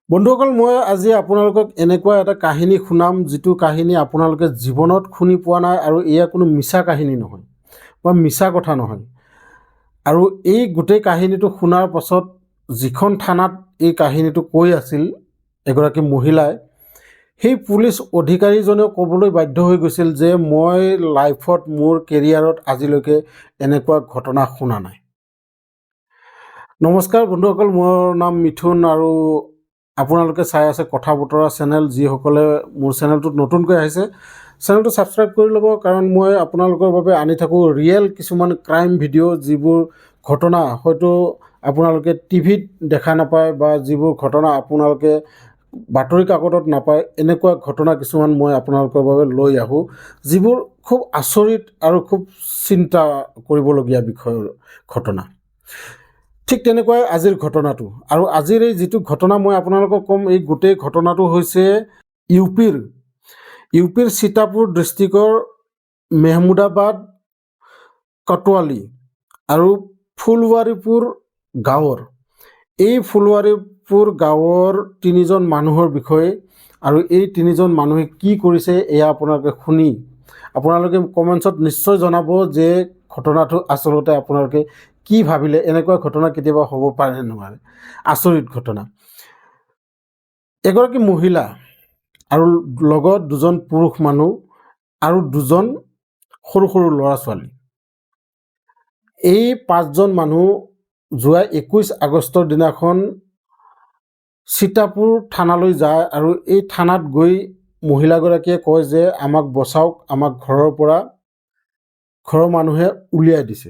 বন্ধুসকল, মই আজি আপোনালোকক এনেকুৱা এটা কাহিনী শুনাম যিটো কাহিনী আপোনালোকে জীৱনত শুনি পোৱা নাই আৰু এয়া কোনো মিছা কাহিনী নহয় বা মিছা কথা নহয়। আৰু এই গোটেই কাহিনীটো শুনাৰ পাছত যিখন থানাত এই কাহিনীটো কৈ আছিল এগৰাকী মহিলাই, সেই পুলিচ অধিকাৰীজনেও ক'বলৈ বাধ্য হৈ গৈছিল যে মই লাইফত মোৰ কেৰিয়াৰত আজিলৈকে এনেকুৱা ঘটনা শুনা নাই। নমস্কাৰ বন্ধুসকল, মোৰ নাম মিথুন আৰু আপোনালোকে চাই আছে কথা বতৰা চেনেল। যিসকলে মোৰ চেনেলটোত নতুনকৈ আহিছে, চেনেলটো ছাবস্ক্ৰাইব কৰি ল'ব, কাৰণ মই আপোনালোকৰ বাবে আনি থাকোঁ ৰিয়েল কিছুমান ক্ৰাইম ভিডিঅ', যিবোৰ ঘটনা হয়তো আপোনালোকে টিভিত দেখা নাপায় বা যিবোৰ ঘটনা আপোনালোকে বাতৰি কাকতত নাপায়। এনেকুৱা ঘটনা কিছুমান মই আপোনালোকৰ বাবে লৈ আহোঁ, যিবোৰ খুব আচৰিত আৰু খুব চিন্তা কৰিবলগীয়া বিষয়ৰ ঘটনা। ঠিক তেনেকুৱাই আজিৰ ঘটনাটো। আৰু আজিৰ এই যিটো ঘটনা মই আপোনালোকক ক'ম, এই গোটেই ঘটনাটো হৈছে ইউপিৰ সীতাপুৰ ডিষ্ট্ৰিক্টৰ মেহমুদাবাদ কটৱালী আৰু ফুলৱাৰীপুৰ গাঁৱৰ। এই ফুলৱাৰীপুৰ গাঁৱৰ তিনিজন মানুহৰ বিষয়ে, আৰু এই তিনিজন মানুহে কি কৰিছে এয়া আপোনালোকে শুনি আপোনালোকে কমেণ্টছত নিশ্চয় জনাব যে ঘটনাটো আচলতে আপোনালোকে কি ভাবিলে। এনেকুৱা ঘটনা কেতিয়াবা হ'ব পাৰে নে নোৱাৰে? আচৰিত ঘটনা। এগৰাকী মহিলা আৰু লগত দুজন পুৰুষ মানুহ আৰু দুজন সৰু সৰু ল'ৰা ছোৱালী। এই পাঁচজন মানুহ যোৱা 21 আগষ্টৰ দিনাখন সীতাপুৰ থানালৈ যায়, আৰু এই থানাত গৈ মহিলাগৰাকীয়ে কয় যে আমাক বচাওক, আমাক ঘৰৰ মানুহে উলিয়াই দিছে।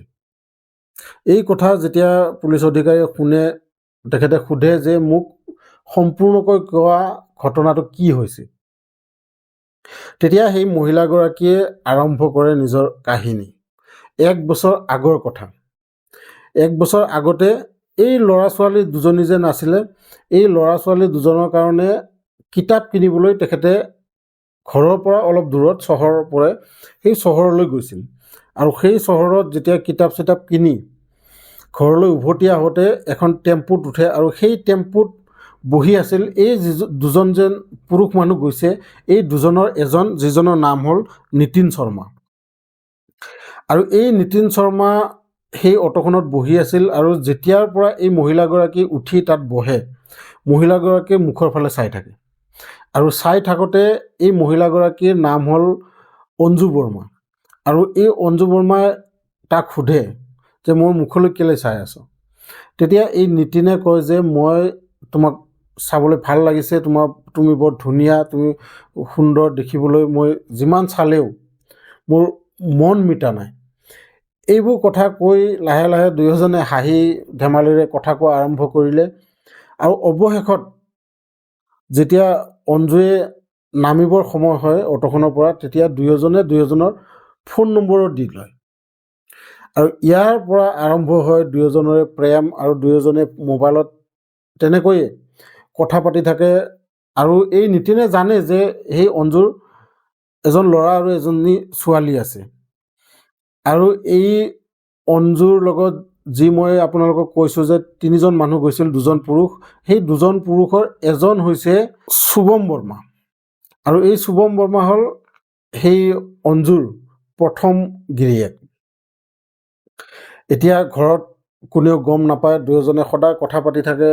এই কথা যেতিয়া পুলিচ অধিকাৰীয়ে শুনে, তেখেতে সোধে যে মোক সম্পূৰ্ণকৈ কোৱা, ঘটনাটো কি হৈছে। তেতিয়া সেই মহিলাগৰাকীয়ে আৰম্ভ কৰে নিজৰ কাহিনী। 1 বছৰ আগৰ কথা। 1 বছৰ আগতে এই ল'ৰা ছোৱালী দুজনী যে নাছিলে, এই ল'ৰা ছোৱালী দুজনৰ কাৰণে কিতাপ কিনিবলৈ তেখেতে ঘৰৰ পৰা অলপ দূৰত চহৰৰ পৰে, সেই চহৰলৈ গৈছিল। আৰু সেই চহৰত যেতিয়া কিতাপ চিতাপ কিনি ঘৰলৈ উভতি আহোঁতে এখন টেম্পুত উঠে, আৰু সেই টেম্পুত বহি আছিল এই দুজন যেন পুৰুষ মানুহ গৈছে, এই দুজনৰ এজন, যিজনৰ নাম হ'ল নীতিন শৰ্মা। আৰু এই নীতিন শৰ্মা সেই অটোখনত বহি আছিল, আৰু যেতিয়াৰ পৰা এই মহিলাগৰাকী উঠি তাত বহে, মহিলাগৰাকীয়ে মুখৰ ফালে চাই থাকে। আৰু চাই থাকোঁতে এই মহিলাগৰাকীৰ নাম হ'ল অঞ্জু বৰ্মা। আৰু এই অঞ্জু বৰ্মাই তাক সোধে যে মোৰ মুখলৈ কেলৈ চাই আছ? তেতিয়া এই নীতিনে কয় যে মই তোমাক চাবলৈ ভাল লাগিছে, তুমি বৰ ধুনীয়া, তুমি সুন্দৰ দেখিবলৈ, মই যিমান চালেও মোৰ মন মিটা নাই। এইবোৰ কথা কৈ লাহে লাহে দুয়োজনে হাঁহি ধেমালিৰে কথা কোৱা আৰম্ভ কৰিলে। আৰু অৱশেষত যেতিয়া অঞ্জুৱে নামিবৰ সময় হয় অটোখনৰ পৰা, তেতিয়া দুয়োজনৰ ফোন নম্বৰো দি লয়। আৰু ইয়াৰ পৰা আৰম্ভ হয় দুয়োজনৰে প্ৰেম, আৰু দুয়োজনে মোবাইলত তেনেকৈয়ে কথা পাতি থাকে। আৰু এই নীতিনে জানে যে সেই অঞ্জুৰ এজন ল'ৰা আৰু এজনী ছোৱালী আছে। আৰু এই অঞ্জুৰ লগত যি মই আপোনালোকক কৈছোঁ যে তিনিজন মানুহ গৈছিল, দুজন পুৰুষ, সেই দুজন পুৰুষৰ এজন হৈছে শুভম বৰ্মা। আৰু এই শুভম বৰ্মা হ'ল সেই অঞ্জুৰ প্ৰথম গিৰিয়েক। এতিয়া ঘৰত কোনেও গম নাপায়, দুয়োজনে সদায় কথা পাতি থাকে।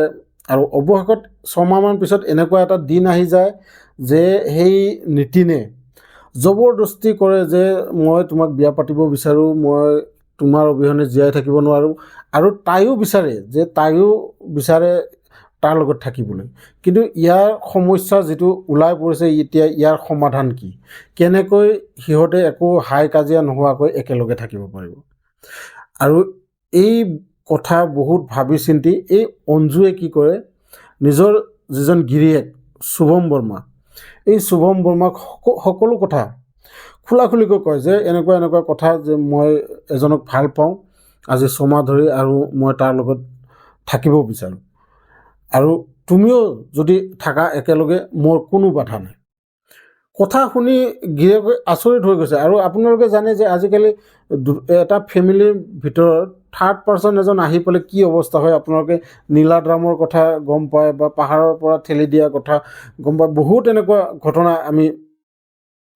আৰু অৱশেষত 6 মাহমান পিছত এনেকুৱা এটা দিন আহি যায় যে সেই নীতিনে জবৰদস্তি কৰে যে মই তোমাক বিয়া পাতিব বিচাৰোঁ, মই তোমাৰ অবিহনে জীয়াই থাকিব নোৱাৰোঁ। আৰু তাইও বিচাৰে তাৰ লগত থাকিবলৈ। কিন্তু ইয়াৰ সমস্যা যিটো ওলাই পৰিছে, এতিয়া ইয়াৰ সমাধান কি, কেনেকৈ সিহঁতে একো হাই কাজিয়া নোহোৱাকৈ একেলগে থাকিব পাৰিব। আৰু এই কথা বহুত ভাবি চিন্তি এই অঞ্জুৱে কি কৰে, নিজৰ যিজন গিৰিয়েক শুভম বৰ্মা, এই শুভম বৰ্মাক সকলো কথা খোলাখুলিকৈ কয় যে এনেকুৱা কথা, যে মই এজনক ভাল পাওঁ আজি 6 মাহ ধৰি, আৰু মই তাৰ লগত থাকিব বিচাৰোঁ, আৰু তুমিও যদি থাকা একেলগে, মোৰ কোনো বাধা নাই। কথা শুনি গিৰিয়েকে আচৰিত হৈ গৈছে। আৰু আপোনালোকে জানে যে আজিকালি এটা ফেমিলিৰ ভিতৰত থাৰ্ড পাৰ্চন এজন আহি পেলাই কি অৱস্থা হয় আপোনালোকে নীলাদ্ৰামৰ কথা গম পায় বা পাহাৰৰ পৰা ঠেলি দিয়া কথা গম পায়। বহুত এনেকুৱা ঘটনা আমি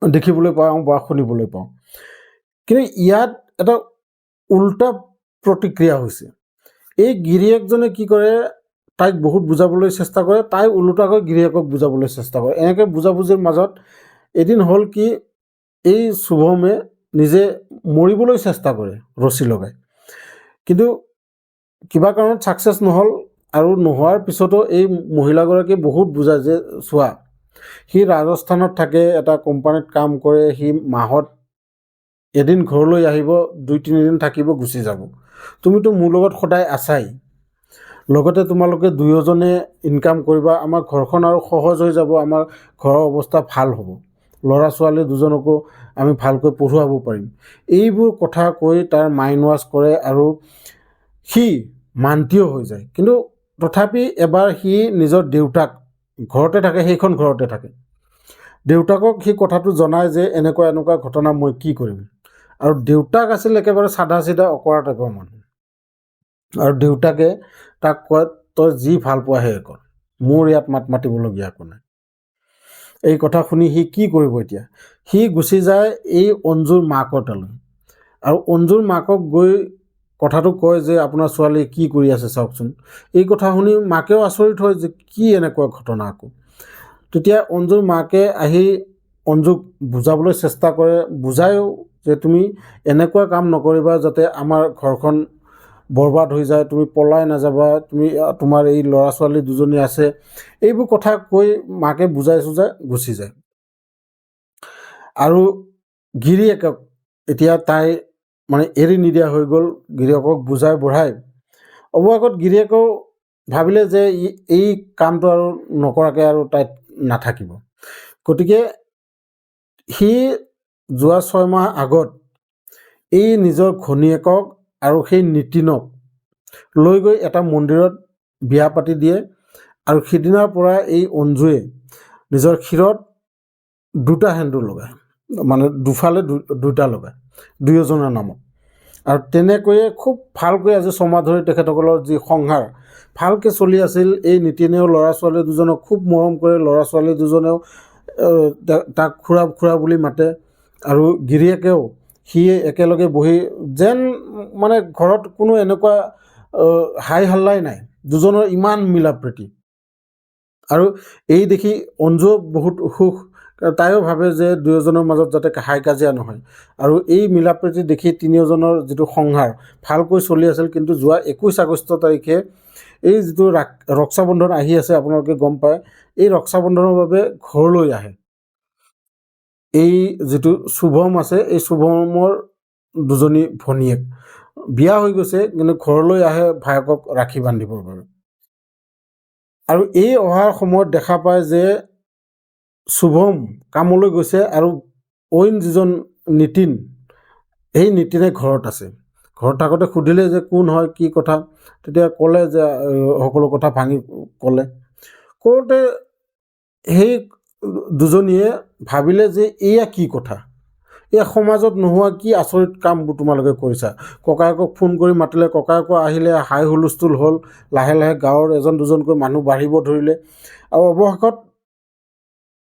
দেখিবলৈ পাওঁ বা শুনিবলৈ পাওঁ। কিন্তু ইয়াত এটা উল্টা প্ৰতিক্ৰিয়া হৈছে। এই গিৰিয়েকজনে কি কৰে, তাইক বহুত বুজাবলৈ চেষ্টা কৰে, তাই ওলোটাকৈ গিৰিয়েকক বুজাবলৈ চেষ্টা কৰে। এনেকৈ বুজাবুজিৰ মাজত এদিন হ'ল কি, এই শুভমে নিজে মৰিবলৈ চেষ্টা কৰে ৰছী লগাই, কিন্তু কিবা কাৰণত ছাকচেছ নহ'ল। আৰু নোহোৱাৰ পিছতো এই মহিলাগৰাকীয়ে বহুত বুজায় যে চোৱা, সি ৰাজস্থানত থাকে, এটা কোম্পানীত কাম কৰে, সি মাহত এদিন ঘৰলৈ আহিব, 2-3 দিন থাকিব, গুচি যাব। তুমিতো মোৰ লগত সদায় আছাই, লগতে তোমালোকে দুয়োজনে ইনকাম কৰিবা, আমাৰ ঘৰখন আৰু সহজ হৈ যাব, আমাৰ ঘৰৰ অৱস্থা ভাল হ'ব, ল'ৰা ছোৱালী দুজনকো আমি ভালকৈ পঢ়ুৱাব পাৰিম। এইবোৰ কথা কৈ তাৰ মাইণ্ড ৱাছ কৰে আৰু সি মান্তিও হৈ যায়। কিন্তু তথাপি এবাৰ সি নিজৰ দেউতাক, ঘৰতে থাকে, সেইখন ঘৰতে থাকে, দেউতাকক সি কথাটো জনায় যে এনেকুৱা এনেকুৱা ঘটনা, মই কি কৰিম। আৰু দেউতাক আছিল একেবাৰে চাধা চিধা অকৰা টাইপৰ মানুহ। আৰু দেউতাকে তাক কয়, তই যি ভাল পোৱা সেয়ে কৰ, মোৰ ইয়াত মাত মাতিবলগীয়া একো নাই। এই কথা শুনি সি কি কৰিব এতিয়া? সি গুচি যায় এই অঞ্জুৰ মাকৰ তালৈ, আৰু অঞ্জুৰ মাকক গৈ কথাটো কয় যে আপোনাৰ ছোৱালীয়ে কি কৰি আছে চাওকচোন। এই কথা শুনি মাকেও আচৰিত হয় যে কি এনেকুৱা ঘটনা আকৌ। তেতিয়া অঞ্জুৰ মাকে আহি অঞ্জুক বুজাবলৈ চেষ্টা কৰে, বুজায়ো যে তুমি এনেকুৱা কাম নকৰিবা যাতে আমাৰ ঘৰখন বৰবাদ হৈ যায়, তুমি পলাই নাযাবা, তুমি তোমাৰ এই ল'ৰা ছোৱালী দুজনী আছে, এইবোৰ কথা কৈ মাকে বুজাই চুজাই গুচি যায়। আৰু গিৰিয়েকক এতিয়া তাই মানে এৰি নিদিয়া হৈ গ'ল, গিৰিয়েকক বুজাই বঢ়াই। অৱশেষত গিৰিয়েকেও ভাবিলে যে এই কামটো আৰু নকৰাকৈ আৰু তাই নাথাকিব। গতিকে সি যোৱা 6 মাহ আগত এই নিজৰ ঘনীয়েকক আৰু সেই নীতিনক লৈ গৈ এটা মন্দিৰত বিয়া পাতি দিয়ে। আৰু সিদিনাৰ পৰা এই অঞ্জুৱে নিজৰ শিৰত 2টা সেন্দুৰ লগায়, মানে দুফালে 2টা লগায় দুয়োজনৰ নামত। আৰু তেনেকৈয়ে খুব ভালকৈ আজি 6 মাহ ধৰি তেখেতসকলৰ যি সংসাৰ ভালকৈ চলি আছিল। এই নীতিনেও ল'ৰা ছোৱালী দুজনক খুব মৰম কৰে, ল'ৰা ছোৱালী দুজনেও তাক খুৰা খুৰা বুলি মাতে। আৰু গিৰিয়েকেও সিয়ে একেলগে বহি যেন মানে ঘৰত কোনো এনেকুৱা হাই হাল্লাই নাই, দুজনৰ ইমান মিলা প্ৰীতি। আৰু এই দেখি অঞ্জুও বহুত সুখ, তাইও ভাবে যে দুয়োজনৰ মাজত যাতে হাই কাজিয়া নহয়। আৰু এই মিলা প্ৰীতি দেখি তিনিওজনৰ যিটো সংসাৰ ভালকৈ চলি আছিল। কিন্তু যোৱা 21 আগষ্ট তাৰিখে এই যিটো ৰক্ষাবন্ধন আহি আছে, আপোনালোকে গম পায়, এই ৰক্ষাবন্ধনৰ বাবে ঘৰলৈ আহে এই যিটো শুভম আছে, এই শুভমৰ দুজনী ভনীয়েক বিয়া হৈ গৈছে, কিন্তু ঘৰলৈ আহে ভায়েকক ৰাখি বান্ধিবৰ বাবে। আৰু এই অহাৰ সময়ত দেখা পায় যে শুভম কামলৈ গৈছে আৰু অইন যিজন নীতিন, সেই নীতিনে ঘৰত আছে। ঘৰত থাকোঁতে সুধিলে যে কোন হয়, কি কথা, তেতিয়া ক'লে যে সকলো কথা ভাঙি ক'লে। কওঁতে সেই দুজনীয়ে ভাবিলে যে এয়া কি কথা, এয়া সমাজত নোহোৱা কি আচৰিত কামবোৰ তোমালোকে কৰিছা। ককায়েকক ফোন কৰি মাতিলে, ককায়েকক আহিলে, হাই হুলস্থুল হ'ল, লাহে লাহে গাঁৱৰ এজন দুজনকৈ মানুহ বাঢ়িব ধৰিলে। আৰু অৱশেষত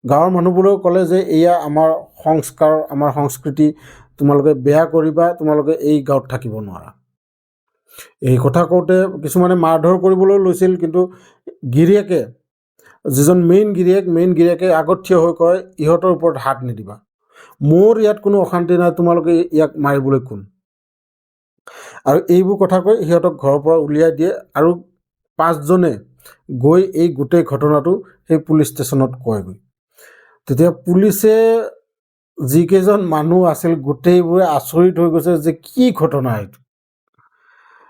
গাঁৱৰ মানুহবোৰেও ক'লে যে এয়া আমাৰ সংস্কাৰ, আমাৰ সংস্কৃতি, তোমালোকে বেয়া কৰিবা, তোমালোকে এই গাঁৱত থাকিব নোৱাৰা। এই কথা কওঁতে কিছুমানে মাৰধৰ কৰিবলৈ লৈছিল, কিন্তু গিৰিয়েকে, যিজন মেইন গিৰিয়েকে আগত থিয় হৈ কয়, ইহঁতৰ ওপৰত হাত নিদিবা, মোৰ ইয়াত কোনো অশান্তি নাই, তোমালোকে ইয়াক মাৰিবলৈ কোন। আৰু এইবোৰ কথা কৈ সিহঁতক ঘৰৰ পৰা উলিয়াই দিয়ে। আৰু 5জনে গৈ এই গোটেই ঘটনাটো সেই পুলিচ ষ্টেচনত কয়গৈ। তেতিয়া পুলিচে যিকেইজন মানুহ আছিল গোটেইবোৰে আচৰিত হৈ গৈছে যে কি ঘটনা এইটো,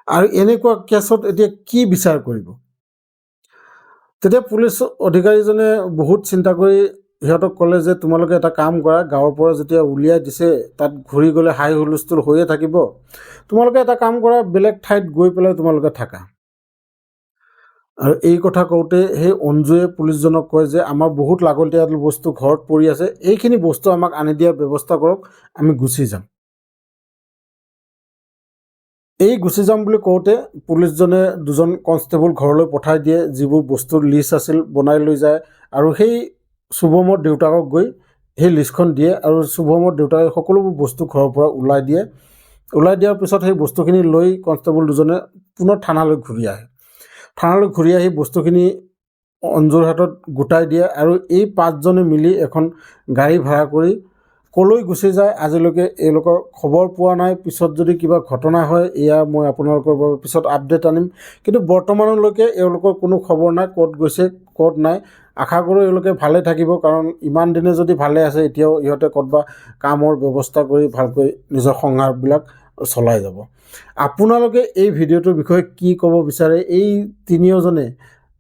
আৰু এনেকুৱা কেছত এতিয়া কি বিচাৰ কৰিব। তেতিয়া পুলিচ অধিকাৰীজনে বহুত চিন্তা কৰি সিহঁতক ক'লে যে তোমালোকে এটা কাম কৰা, গাঁৱৰ পৰা যেতিয়া উলিয়াই দিছে, তাত ঘূৰি গ'লে হাই হুলস্থুল হৈয়ে থাকিব, তোমালোকে এটা কাম কৰা, বেলেগ ঠাইত গৈ পেলাই তোমালোকে থাকা। আৰু এই কথা কওঁতে সেই অঞ্জুৱে পুলিচজনক কয় যে আমাৰ বহুত লাগতিয়াল বস্তু ঘৰত পৰি আছে, এইখিনি বস্তু আমাক আনি দিয়াৰ ব্যৱস্থা কৰক, আমি গুচি যাম। এই গুচি যাম বুলি কওঁতে পুলিচজনে দুজন কনষ্টেবল ঘৰলৈ পঠাই দিয়ে, যিবোৰ বস্তুৰ লিষ্ট আছিল বনাই লৈ যায় আৰু সেই শুভমৰ দেউতাকক গৈ সেই লিষ্টখন দিয়ে আৰু শুভমৰ দেউতাকে সকলোবোৰ বস্তু ঘৰৰ পৰা ওলাই দিয়াৰ পিছত সেই বস্তুখিনি লৈ কনষ্টেবল দুজনে পুনৰ থানালৈ ঘূৰি আহে। থানালৈ ঘূৰি আহি বস্তুখিনি অঞ্জুৰ হাতত গোটাই দিয়ে আৰু এই 5জনে মিলি এখন গাড়ী ভাড়া কৰি কলৈ গুচি যায় আজিলৈকে এওঁলোকৰ খবৰ পোৱা নাই। পিছত যদি কিবা ঘটনা হয় এয়া মই আপোনালোকৰ বাবে পিছত আপডেট আনিম, কিন্তু বৰ্তমানলৈকে এওঁলোকৰ কোনো খবৰ নাই, ক'ত গৈছে ক'ত নাই। আশা কৰোঁ এওঁলোকে ভালে থাকিব, কাৰণ ইমান দিনে যদি ভালে আছে এতিয়াও ইহঁতে ক'ৰবাত কামৰ ব্যৱস্থা কৰি ভালকৈ নিজৰ সংসাৰবিলাক চলাই যাব। আপোনালোকে এই ভিডিঅ'টোৰ বিষয়ে কি ক'ব বিচাৰে? এই তিনিওজনে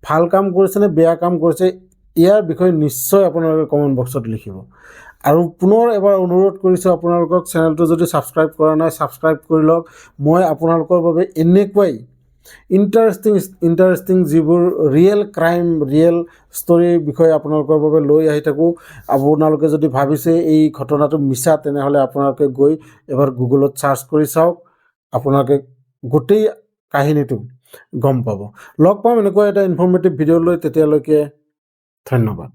ভাল কাম কৰিছে নে বেয়া কাম কৰিছে, ইয়াৰ বিষয়ে নিশ্চয় আপোনালোকে কমেণ্ট বক্সত লিখিব। আৰু পুনৰ এবাৰ অনুৰোধ কৰিছোঁ আপোনালোকক, চেনেলটো যদি ছাবস্ক্ৰাইব কৰা নাই ছাবস্ক্ৰাইব কৰি লওক। মই আপোনালোকৰ বাবে এনেকুৱাই ইণ্টাৰেষ্টিং যিবোৰ ৰিয়েল ক্ৰাইম, ৰিয়েল ষ্টৰীৰ বিষয়ে আপোনালোকৰ বাবে লৈ আহি থাকোঁ। আপোনালোকে যদি ভাবিছে এই ঘটনাটো মিছা, তেনেহ'লে আপোনালোকে গৈ এবাৰ গুগলত ছাৰ্চ কৰি চাওক, আপোনালোকে গোটেই কাহিনীটো গম পাব। লগ পাম এনেকুৱা এটা ইনফৰ্মেটিভ ভিডিঅ' লৈ, তেতিয়ালৈকে ধন্যবাদ।